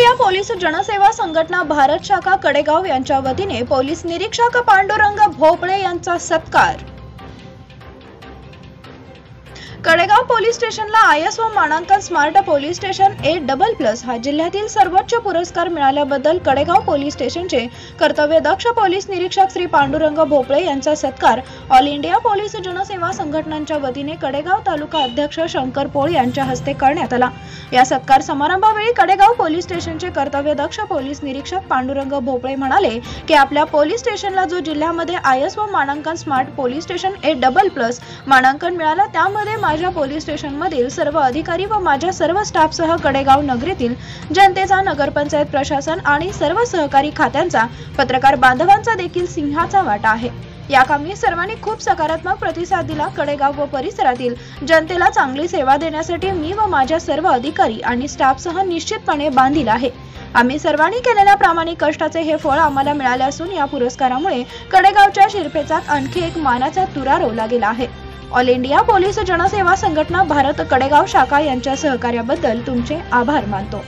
India police जनसेवा संघटना भारत शाखा कडेगाव यांच्या वतीने पोलीस निरीक्षक पांडुरंग भोपळे यांचा सत्कार। कडेगाव पोलीस स्टेशनला ISO मानांकन स्मार्ट पोलीस स्टेशन A++ हा जिल्ह्यातील सर्वोच्च पुरस्कार मिळाल्याबद्दल कडेगाव पोलीस स्टेशनचे कर्तव्यदक्ष पोलीस निरीक्षक श्री पांडुरंग भोपळे यांचा सत्कार ऑल इंडिया पोलीस जनसेवा संघटनांच्या वतीने कडेगाव तालुका अध्यक्ष शंकर पोळ यांच्या हस्ते करण्यात आला। या सत्कार समारंभावेळी कडेगाव पोलीस स्टेशनचे कर्तव्यदक्ष पोलीस निरीक्षक पांडुरंग भोपळे म्हणाले की आपल्या पोलीस स्टेशनला जो जिल्ह्यामध्ये ISO मानांकन स्मार्ट पोलीस स्टेशन A++ मानांकन मिळालं, त्यामध्ये माझ्या पोलीस स्टेशन मधील सर्व अधिकारी व माझ्या सर्व स्टाफसह कडेगाव नगरीतील जनतेचा, नगरपंचायत प्रशासन आणि सर्व सहकारी खात्यांचा, पत्रकार बांधवांचा देखील सिंहाचा वाटा आहे। या कामी सर्वांनी खूप सकारात्मक प्रतिसाद दिला। कडेगाव व परिसरातील जनतेला चांगली सेवा देण्यासाठी मी व माझ्या सर्व अधिकारी आणि स्टाफसह निश्चितपणे बांधील आहे। आम्ही सर्वांनी केलेल्या प्रामाणिक कष्टाचे हे फळ आम्हाला मिळाले असून या पुरस्कारामुळे कडेगावच्या शिरपेचात आणखी एक मानाचा तुरा रोवला गेला आहे। ऑल इंडिया पोलीस जनसेवा संघटना भारत कडेगाव शाखा यांच्या सहकार्याबद्दल तुमचे आभार मानतो।